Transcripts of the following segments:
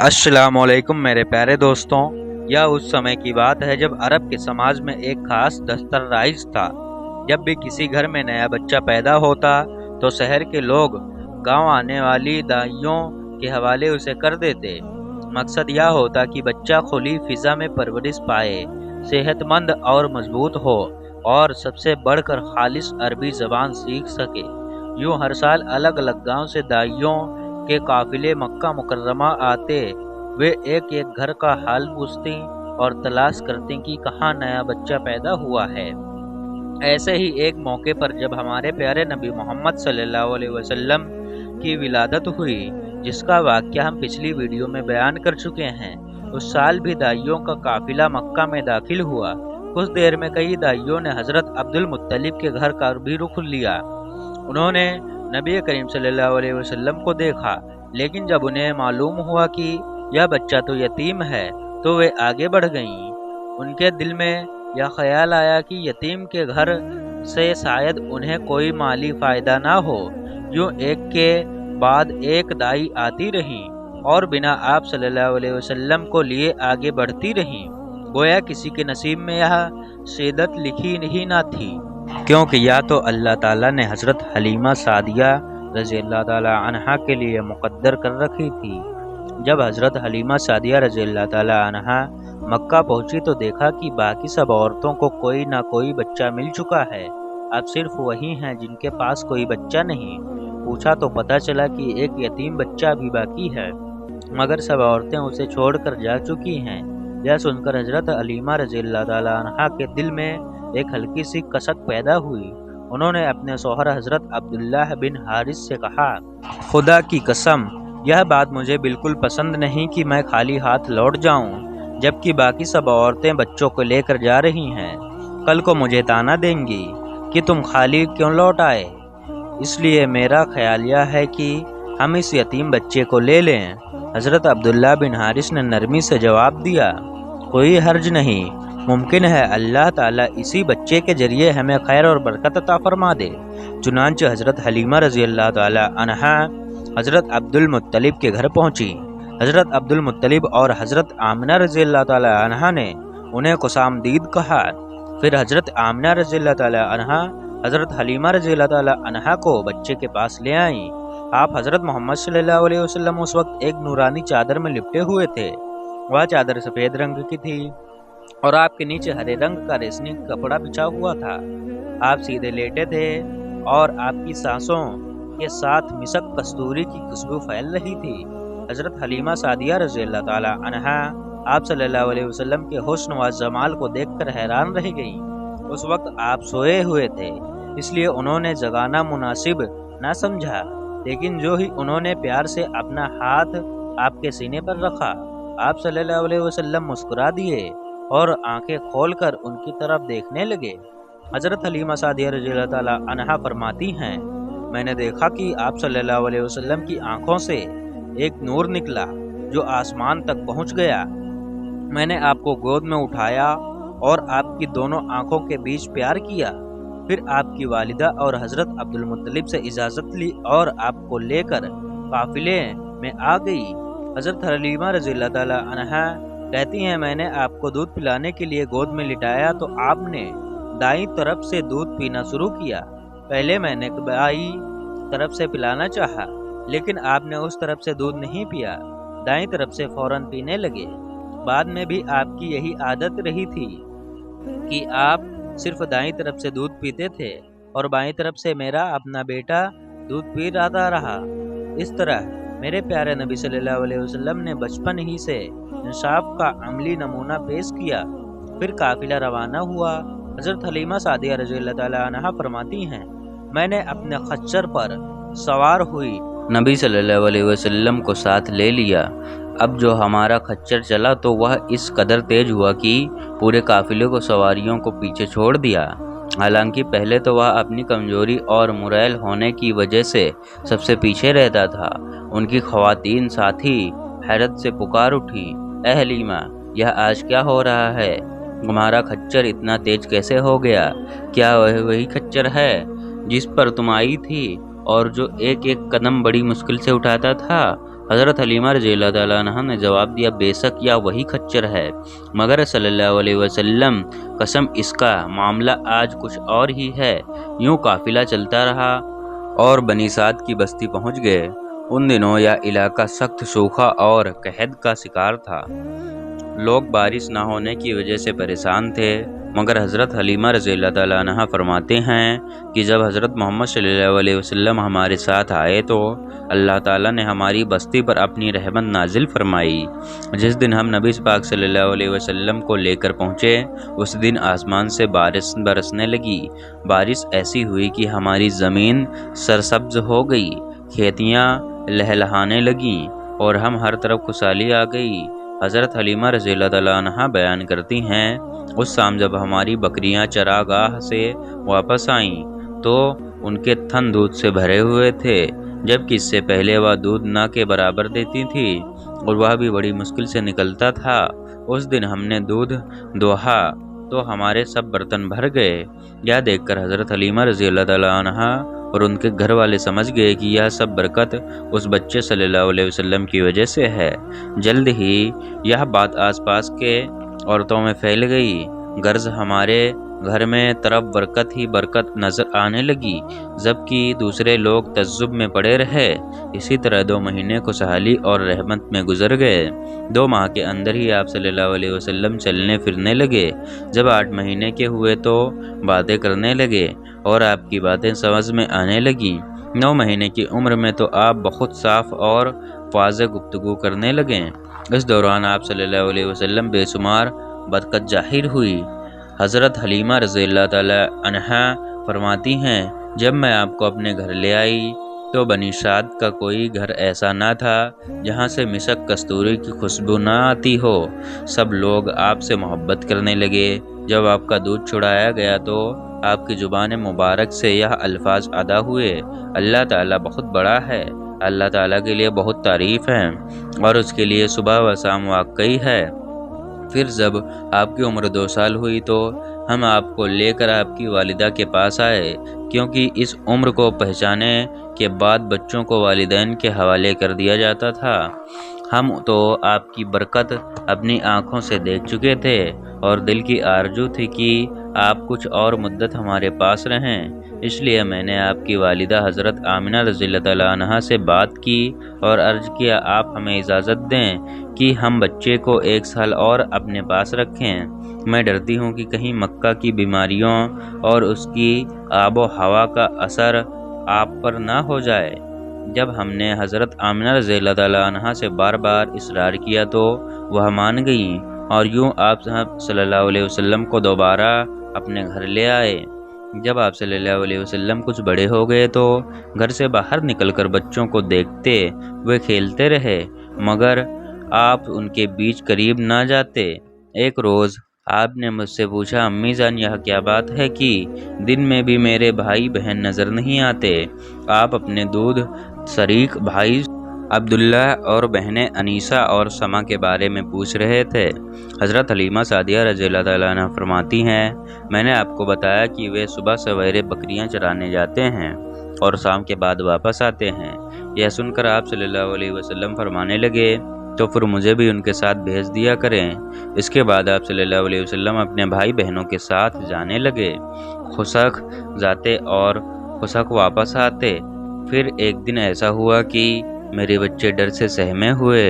السلام علیکم میرے پیارے دوستوں، یہ اس سمے کی بات ہے جب عرب کے سماج میں ایک خاص دستور رائج تھا۔ جب بھی کسی گھر میں نیا بچہ پیدا ہوتا تو شہر کے لوگ گاؤں آنے والی دائیوں کے حوالے اسے کر دیتے۔ مقصد یہ ہوتا کہ بچہ کھلی فضا میں پرورش پائے، صحت مند اور مضبوط ہو اور سب سے بڑھ کر خالص عربی زبان سیکھ سکے۔ یوں ہر سال الگ الگ گاؤں سے دائیوں کے قافلے مکہ مکرمہ آتے، وہ ایک ایک گھر کا حال پوچھتے اور تلاش کرتے کہ کہاں نیا بچہ پیدا ہوا ہے۔ ایسے ہی ایک موقع پر جب ہمارے پیارے نبی محمد صلی اللہ علیہ وسلم کی ولادت ہوئی، جس کا واقعہ ہم پچھلی ویڈیو میں بیان کر چکے ہیں، اس سال بھی دائیوں کا قافلہ مکہ میں داخل ہوا۔ کچھ دیر میں کئی دائیوں نے حضرت عبد المطلب کے گھر کا بھی رخ لیا۔ انہوں نے نبی کریم صلی اللہ علیہ وسلم کو دیکھا، لیکن جب انہیں معلوم ہوا کہ یہ بچہ تو یتیم ہے تو وہ آگے بڑھ گئیں۔ ان کے دل میں یہ خیال آیا کہ یتیم کے گھر سے شاید انہیں کوئی مالی فائدہ نہ ہو۔ یوں ایک کے بعد ایک دائی آتی رہیں اور بنا آپ صلی اللہ علیہ وسلم کو لیے آگے بڑھتی رہیں، گویا کسی کے نصیب میں یہ شدت لکھی ہی نہ تھی، کیونکہ یا تو اللہ تعالیٰ نے حضرت حلیمہ سعدیہ رضی اللہ تعالیٰ عنہا کے لیے مقدر کر رکھی تھی۔ جب حضرت حلیمہ سعدیہ رضی اللہ تعالیٰ عنہا مکہ پہنچی تو دیکھا کہ باقی سب عورتوں کو کوئی نہ کوئی بچہ مل چکا ہے، اب صرف وہی ہیں جن کے پاس کوئی بچہ نہیں۔ پوچھا تو پتہ چلا کہ ایک یتیم بچہ بھی باقی ہے، مگر سب عورتیں اسے چھوڑ کر جا چکی ہیں۔ یہ سن کر حضرت حلیمہ رضی اللہ تعالیٰ عنہا کے دل میں ایک ہلکی سی کسک پیدا ہوئی۔ انہوں نے اپنے شوہر حضرت عبداللہ بن حارث سے کہا، خدا کی قسم، یہ بات مجھے بالکل پسند نہیں کہ میں خالی ہاتھ لوٹ جاؤں، جبکہ باقی سب عورتیں بچوں کو لے کر جا رہی ہیں۔ کل کو مجھے طعنہ دیں گی کہ تم خالی کیوں لوٹ آئے، اس لیے میرا خیال یہ ہے کہ ہم اس یتیم بچے کو لے لیں۔ حضرت عبداللہ بن حارث نے نرمی سے جواب دیا، کوئی حرج نہیں، ممکن ہے اللہ تعالیٰ اسی بچے کے ذریعے ہمیں خیر اور برکت عطا فرما دے۔ چنانچہ حضرت حلیمہ رضی اللہ تعالیٰ عنہا حضرت عبد المطلب کے گھر پہنچی۔ حضرت عبد المطلب اور حضرت آمنہ رضی اللہ تعالیٰ عنہا نے انہیں خوش آمدید کہا۔ پھر حضرت آمنہ رضی اللہ تعالیٰ عنہا حضرت حلیمہ رضی اللہ تعالیٰ عنہا کو بچے کے پاس لے آئیں۔ آپ حضرت محمد صلی اللہ علیہ وسلم اس وقت ایک نورانی چادر میں لپٹے ہوئے تھے۔ وہ چادر سفید رنگ کی تھی اور آپ کے نیچے ہرے رنگ کا ریشمی کپڑا بچھا ہوا تھا۔ آپ سیدھے لیٹے تھے اور آپ کی سانسوں کے ساتھ مسک کستوری کی خوشبو پھیل رہی تھی۔ حضرت حلیمہ سعدیہ رضی اللہ تعالیٰ عنہا آپ صلی اللہ علیہ وسلم کے حسن و جمال کو دیکھ کر حیران رہ گئیں۔ اس وقت آپ سوئے ہوئے تھے، اس لیے انہوں نے جگانا مناسب نہ سمجھا، لیکن جو ہی انہوں نے پیار سے اپنا ہاتھ آپ کے سینے پر رکھا، آپ صلی اللہ علیہ وسلم مسکرا دیے اور آنکھیں کھول کر ان کی طرف دیکھنے لگے۔ حضرت حلیمہ سعدیہ رضی اللہ تعالیٰ عنہا فرماتی ہیں، میں نے دیکھا کہ آپ صلی اللہ علیہ وسلم کی آنکھوں سے ایک نور نکلا جو آسمان تک پہنچ گیا۔ میں نے آپ کو گود میں اٹھایا اور آپ کی دونوں آنکھوں کے بیچ پیار کیا۔ پھر آپ کی والدہ اور حضرت عبد المطلب سے اجازت لی اور آپ کو لے کر قافلے میں آ گئی۔ حضرت حلیمہ رضی اللہ تعالیٰ عنہا کہتی ہیں، میں نے آپ کو دودھ پلانے کے لیے گود میں لٹایا تو آپ نے دائیں طرف سے دودھ پینا شروع کیا۔ پہلے میں نے بائیں طرف سے پلانا چاہا، لیکن آپ نے اس طرف سے دودھ نہیں پیا، دائیں طرف سے فوراً پینے لگے۔ بعد میں بھی آپ کی یہی عادت رہی تھی کہ آپ صرف دائیں طرف سے دودھ پیتے تھے اور بائیں طرف سے میرا اپنا بیٹا دودھ پی رہا رہا۔ اس طرح میرے پیارے نبی صلی اللہ علیہ وسلم نے بچپن ہی سے انصاف کا عملی نمونہ پیش کیا۔ پھر قافلہ روانہ ہوا۔ حضرت حلیمہ سعدیہ رضی اللہ تعالیٰ عنہا فرماتی ہیں، میں نے اپنے خچر پر سوار ہوئی نبی صلی اللہ علیہ وسلم کو ساتھ لے لیا۔ اب جو ہمارا خچر چلا تو وہ اس قدر تیز ہوا کہ پورے قافلے کو سواریوں کو پیچھے چھوڑ دیا۔ حالانکہ پہلے تو وہ اپنی کمزوری اور مریل ہونے کی وجہ سے سب سے پیچھے رہتا تھا۔ ان کی خواتین ساتھی حیرت سے پکار اٹھی، اے حلیمہ، یہ آج کیا ہو رہا ہے؟ تمہارا خچر اتنا تیز کیسے ہو گیا؟ کیا وہی خچر ہے جس پر تم آئی تھی اور جو ایک ایک قدم بڑی مشکل سے اٹھاتا تھا؟ حضرت حلیمہ رضی اللہ تعالیٰ عنہ نے جواب دیا، بے شک یا وہی خچر ہے، مگر صلی اللہ علیہ وسلم قسم اس کا معاملہ آج کچھ اور ہی ہے۔ یوں قافلہ چلتا رہا اور بنی سعد کی بستی پہنچ گئے۔ ان دنوں یہ علاقہ سخت سوکھا اور قحط کا شکار تھا۔ لوگ بارش نہ ہونے کی وجہ سے پریشان تھے، مگر حضرت حلیمہ رضی اللہ تعالیٰ عنہ فرماتے ہیں کہ جب حضرت محمد صلی اللہ علیہ وسلم ہمارے ساتھ آئے تو اللہ تعالیٰ نے ہماری بستی پر اپنی رحمت نازل فرمائی۔ جس دن ہم نبی پاک صلی اللہ علیہ وسلم کو لے کر پہنچے، اس دن آسمان سے بارش برسنے لگی۔ بارش ایسی ہوئی کہ ہماری زمین سرسبز ہو گئی، کھیتیاں لہلہانے لگیں اور ہم ہر طرف خوشحالی آ گئی۔ حضرت حلیمہ رضی اللہ تعالیٰ عنہ بیان کرتی ہیں، اس شام جب ہماری بکریاں چراگاہ سے واپس آئیں تو ان کے تھن دودھ سے بھرے ہوئے تھے، جبکہ اس سے پہلے وہ دودھ نہ کے برابر دیتی تھی اور وہ بھی بڑی مشکل سے نکلتا تھا۔ اس دن ہم نے دودھ دوہا تو ہمارے سب برتن بھر گئے۔ یہ دیکھ کر حضرت حلیمہ رضی اللہ تعالیٰ عنہ اور ان کے گھر والے سمجھ گئے کہ یہ سب برکت اس بچے صلی اللہ علیہ وسلم کی وجہ سے ہے۔ جلد ہی یہ بات آس پاس کے عورتوں میں پھیل گئی، غرض ہمارے گھر میں طرف برکت ہی برکت نظر آنے لگی، جبکہ دوسرے لوگ تعجب میں پڑے رہے۔ اسی طرح 2 مہینے خوشحالی اور رحمت میں گزر گئے۔ 2 ماہ کے اندر ہی آپ صلی اللہ علیہ وسلم چلنے پھرنے لگے۔ جب 8 مہینے کے ہوئے تو باتیں کرنے لگے اور آپ کی باتیں سمجھ میں آنے لگیں۔ 9 مہینے کی عمر میں تو آپ بہت صاف اور واضح گفتگو کرنے لگے۔ اس دوران آپ صلی اللہ علیہ وسلم بے شمار برکت ظاہر ہوئی۔ حضرت حلیمہ رضی اللہ تعالی عنہا فرماتی ہیں، جب میں آپ کو اپنے گھر لے آئی تو بنی سعد کا کوئی گھر ایسا نہ تھا جہاں سے مسک کستوری کی خوشبو نہ آتی ہو۔ سب لوگ آپ سے محبت کرنے لگے۔ جب آپ کا دودھ چھڑایا گیا تو آپ کی زبان مبارک سے یہ الفاظ ادا ہوئے، اللہ تعالیٰ بہت بڑا ہے، اللہ تعالیٰ کے لیے بہت تعریف ہے اور اس کے لیے صبح و شام واقعی ہے۔ پھر جب آپ کی عمر 2 سال ہوئی تو ہم آپ کو لے کر آپ کی والدہ کے پاس آئے، کیونکہ اس عمر کو پہنچانے کے بعد بچوں کو والدین کے حوالے کر دیا جاتا تھا۔ ہم تو آپ کی برکت اپنی آنکھوں سے دیکھ چکے تھے اور دل کی آرزو تھی کہ آپ کچھ اور مدت ہمارے پاس رہیں، اس لیے میں نے آپ کی والدہ حضرت آمنہ رضی اللہ تعالیٰ عنہا سے بات کی اور عرض کیا، آپ ہمیں اجازت دیں کہ ہم بچے کو 1 سال اور اپنے پاس رکھیں۔ میں ڈرتی ہوں کہ کہیں مکہ کی بیماریوں اور اس کی آب و ہوا کا اثر آپ پر نہ ہو جائے۔ جب ہم نے حضرت آمنہ رضی اللہ تعالیٰ عنہا سے بار بار اصرار کیا تو وہ مان گئیں اور یوں آپ صلی اللہ علیہ وسلم کو دوبارہ اپنے گھر لے آئے۔ جب آپ صلی اللہ علیہ وسلم کچھ بڑے ہو گئے تو گھر سے باہر نکل کر بچوں کو دیکھتے وہ کھیلتے رہے، مگر آپ ان کے بیچ قریب نہ جاتے۔ ایک روز آپ نے مجھ سے پوچھا، امی جان یہ کیا بات ہے کہ دن میں بھی میرے بھائی بہن نظر نہیں آتے؟ آپ اپنے دودھ شریک بھائی عبداللہ اور بہنیں انیسہ اور سما کے بارے میں پوچھ رہے تھے۔ حضرت حلیمہ سعدیہ رضی اللہ تعالیٰ عنہ فرماتی ہیں، میں نے آپ کو بتایا کہ وہ صبح سویرے بکریاں چرانے جاتے ہیں اور شام کے بعد واپس آتے ہیں۔ یہ سن کر آپ صلی اللہ علیہ وسلم فرمانے لگے، تو پھر مجھے بھی ان کے ساتھ بھیج دیا کریں۔ اس کے بعد آپ صلی اللہ علیہ وسلم اپنے بھائی بہنوں کے ساتھ جانے لگے، خشک جاتے اور خشک واپس آتے۔ پھر ایک دن ایسا ہوا کہ میرے بچے ڈر سے سہمے ہوئے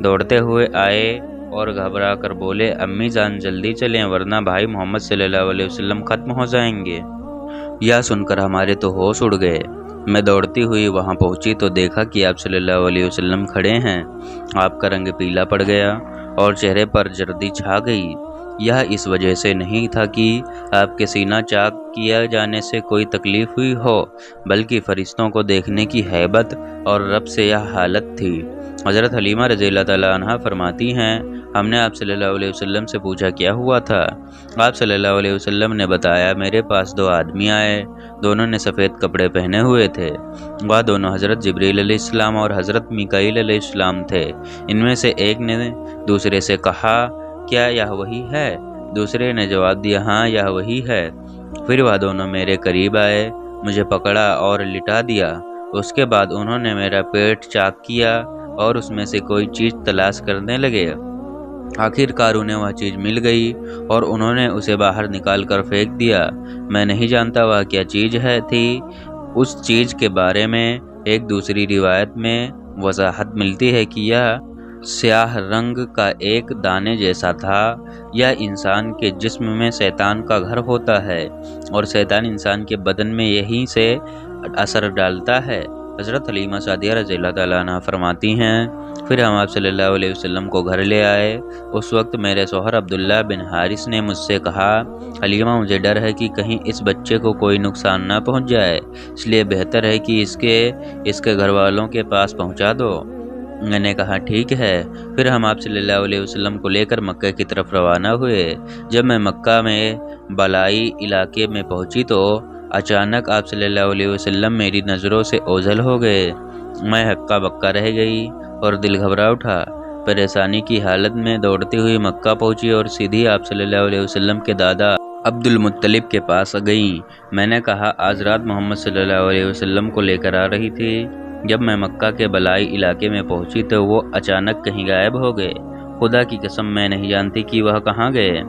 دوڑتے ہوئے آئے اور گھبرا کر بولے، امی جان جلدی چلیں ورنہ بھائی محمد صلی اللہ علیہ وسلم ختم ہو جائیں گے۔ یہ سن کر ہمارے تو ہوش اڑ گئے۔ میں دوڑتی ہوئی وہاں پہنچی تو دیکھا کہ آپ صلی اللہ علیہ وسلم کھڑے ہیں۔ آپ کا رنگ پیلا پڑ گیا اور چہرے پر زردی چھا گئی۔ یہ اس وجہ سے نہیں تھا کہ آپ کے سینہ چاک کیا جانے سے کوئی تکلیف ہوئی ہو، بلکہ فرشتوں کو دیکھنے کی ہیبت اور رب سے یہ حالت تھی۔ حضرت حلیمہ رضی اللہ تعالیٰ عنہا فرماتی ہیں، ہم نے آپ صلی اللہ علیہ وسلم سے پوچھا کیا ہوا تھا؟ آپ صلی اللہ علیہ وسلم نے بتایا، میرے پاس 2 آدمی آئے، دونوں نے سفید کپڑے پہنے ہوئے تھے۔ وہ دونوں حضرت جبریل علیہ السلام اور حضرت میکائیل علیہ السلام تھے۔ ان میں سے ایک نے دوسرے سے کہا، کیا یہ وہی ہے؟ دوسرے نے جواب دیا، ہاں یہ وہی ہے۔ پھر وہ دونوں میرے قریب آئے، مجھے پکڑا اور لٹا دیا۔ اس کے بعد انہوں نے میرا پیٹ چاک کیا اور اس میں سے کوئی چیز تلاش کرنے لگے۔ آخر کار انہیں وہ چیز مل گئی اور انہوں نے اسے باہر نکال کر پھینک دیا۔ میں نہیں جانتا وہ کیا چیز تھی۔ اس چیز کے بارے میں ایک دوسری روایت میں وضاحت ملتی ہے کہ یہ سیاہ رنگ کا ایک دانے جیسا تھا۔ یہ انسان کے جسم میں شیطان کا گھر ہوتا ہے اور شیطان انسان کے بدن میں یہیں سے اثر ڈالتا ہے۔ حضرت حلیمہ سعدیہ رضی اللہ تعالیٰ عنہ فرماتی ہیں، پھر ہم آپ صلی اللہ علیہ وسلم کو گھر لے آئے۔ اس وقت میرے شوہر عبداللہ بن حارث نے مجھ سے کہا، حلیمہ مجھے ڈر ہے کہ کہیں اس بچے کو کوئی نقصان نہ پہنچ جائے، اس لیے بہتر ہے کہ اس کے گھر والوں کے پاس پہنچا دو۔ میں نے کہا ٹھیک ہے۔ پھر ہم آپ صلی اللہ علیہ وسلم کو لے کر مکہ کی طرف روانہ ہوئے۔ جب میں مکہ میں بالائی علاقے میں پہنچی تو اچانک آپ صلی اللہ علیہ وسلم میری نظروں سے اوجھل ہو گئے۔ میں ہکا بکا رہ گئی اور دل گھبرا اٹھا۔ پریشانی کی حالت میں دوڑتی ہوئی مکہ پہنچی اور سیدھی آپ صلی اللہ علیہ وسلم کے دادا عبد المطلب کے پاس گئیں۔ میں نے کہا آج رات محمد صلی اللہ علیہ وسلم کو لے کر آ رہی تھی۔ جب میں مکہ کے بالائی علاقے میں پہنچی تو وہ اچانک کہیں غائب ہو گئے۔ خدا کی قسم میں نہیں جانتی کہ وہ کہاں گئے۔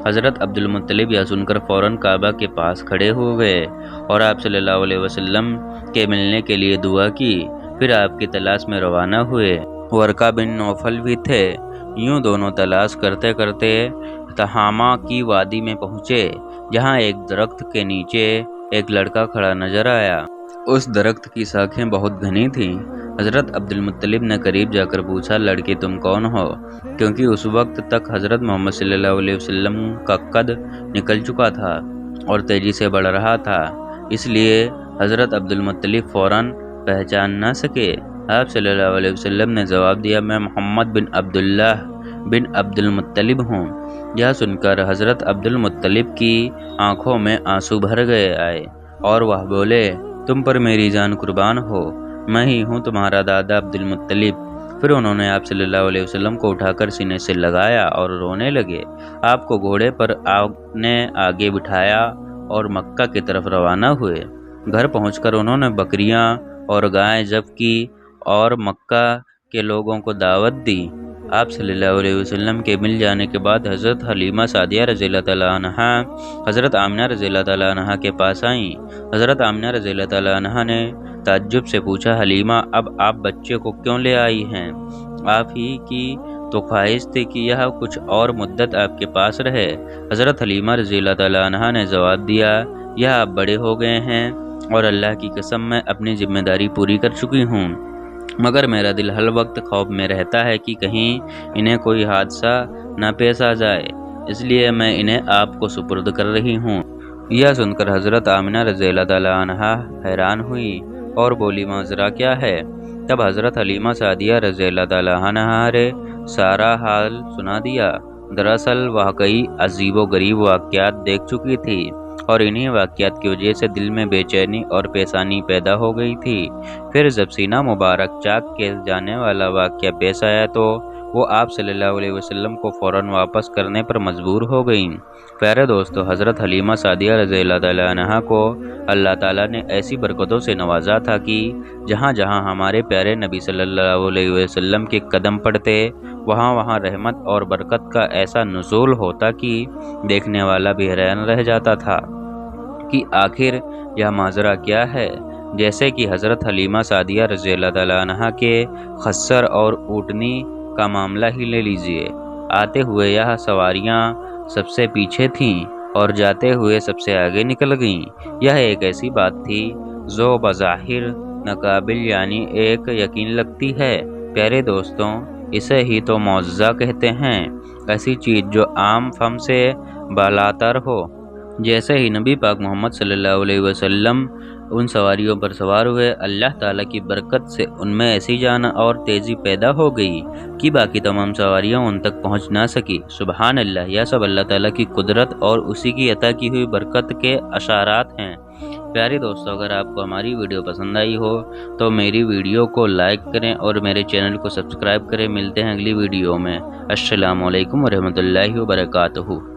حضرت عبد المطلب یہ سن کر فوراً کعبہ کے پاس کھڑے ہو گئے اور آپ صلی اللہ علیہ وسلم کے ملنے کے لیے دعا کی۔ پھر آپ کی تلاش میں روانہ ہوئے۔ ورقہ بن نوفل بھی تھے۔ یوں دونوں تلاش کرتے کرتے تہامہ کی وادی میں پہنچے، جہاں ایک درخت کے نیچے ایک لڑکا کھڑا نظر آیا۔ اس درخت کی شاخیں بہت گھنی تھیں۔ حضرت عبد المطلب نے قریب جا کر پوچھا، لڑکی تم کون ہو؟ کیونکہ اس وقت تک حضرت محمد صلی اللہ علیہ وسلم کا قد نکل چکا تھا اور تیزی سے بڑھ رہا تھا، اس لیے حضرت عبد المطلب فوراً پہچان نہ سکے۔ آپ صلی اللہ علیہ وسلم نے جواب دیا، میں محمد بن عبداللہ بن عبد المطلب ہوں۔ یہ سن کر حضرت عبد المطلب کی آنکھوں میں آنسو بھر گئے آئے اور وہ بولے، تم پر میری جان قربان ہو، میں ہی ہوں تمہارا دادا عبد المطلب۔ پھر انہوں نے آپ صلی اللہ علیہ وسلم کو اٹھا کر سینے سے لگایا اور رونے لگے۔ آپ کو گھوڑے پر نے آگے بٹھایا اور مکہ کی طرف روانہ ہوئے۔ گھر پہنچ کر انہوں نے بکریاں اور گائیں ذبح کی اور مکہ کے لوگوں کو دعوت دی۔ آپ صلی اللہ علیہ وسلم کے مل جانے کے بعد حضرت حلیمہ سعدیہ رضی اللہ تعالیٰ عنہا حضرت آمنہ رضی اللہ تعالیٰ عنہا کے پاس آئیں۔ حضرت آمنہ رضی اللہ تعالیٰ عنہا نے تعجب سے پوچھا، حلیمہ اب آپ بچے کو کیوں لے آئی ہیں؟ آپ ہی کی تو خواہش تھی کہ یہ کچھ اور مدت آپ کے پاس رہے۔ حضرت حلیمہ رضی اللہ تعالیٰ عنہا نے جواب دیا، یہ آپ بڑے ہو گئے ہیں اور اللہ کی قسم میں اپنی ذمہ داری پوری کر چکی ہوں، مگر میرا دل ہر وقت خوف میں رہتا ہے کہ کہیں انہیں کوئی حادثہ نہ پیش آ جائے، اس لیے میں انہیں آپ کو سپرد کر رہی ہوں۔ یہ سن کر حضرت آمنہ رضی اللہ تعالیٰ عنہا حیران ہوئی اور بولی، ماجرا کیا ہے؟ تب حضرت حلیمہ سعدیہ رضی اللہ تعالیٰ عنہا نے سارا حال سنا دیا۔ دراصل وہ کئی عجیب و غریب واقعات دیکھ چکی تھی اور انہی واقعات کی وجہ سے دل میں بے چینی اور پریشانی پیدا ہو گئی تھی۔ پھر جب سینہ مبارک چاک کے جانے والا واقعہ پیش آیا تو وہ آپ صلی اللہ علیہ وسلم کو فوراً واپس کرنے پر مجبور ہو گئیں۔ پیارے دوستو، حضرت حلیمہ سعدیہ رضی اللہ تعالیٰ عنہا کو اللہ تعالیٰ نے ایسی برکتوں سے نوازا تھا کہ جہاں جہاں ہمارے پیارے نبی صلی اللہ علیہ وسلم کے قدم پڑتے، وہاں وہاں رحمت اور برکت کا ایسا نزول ہوتا کہ دیکھنے والا بھی حیران رہ جاتا تھا کہ آخر یہ ماجرا کیا ہے۔ جیسے کہ حضرت حلیمہ سعدیہ رضی اللہ تعالیٰ عنہا کے خچر اور اونٹنی کا معاملہ ہی لے لیجئے۔ آتے ہوئے یہ سواریاں سب سے پیچھے تھیں اور جاتے ہوئے سب سے آگے نکل گئیں۔ یہ ایک ایسی بات تھی جو بظاہر ناقابل یعنی ایک یقین لگتی ہے۔ پیارے دوستوں، اسے ہی تو معجزہ کہتے ہیں، ایسی چیز جو عام فہم سے بالاتر ہو۔ جیسے ہی نبی پاک محمد صلی اللہ علیہ وسلم ان سواریوں پر سوار ہوئے، اللہ تعالیٰ کی برکت سے ان میں ایسی جان اور تیزی پیدا ہو گئی کہ باقی تمام سواریاں ان تک پہنچ نہ سکی۔ سبحان اللہ، یہ سب اللہ تعالیٰ کی قدرت اور اسی کی عطا کی ہوئی برکت کے اشارات ہیں۔ پیارے دوستو، اگر آپ کو ہماری ویڈیو پسند آئی ہو تو میری ویڈیو کو لائک کریں اور میرے چینل کو سبسکرائب کریں۔ ملتے ہیں اگلی ویڈیو میں۔ السلام علیکم ورحمۃ اللہ وبرکاتہ۔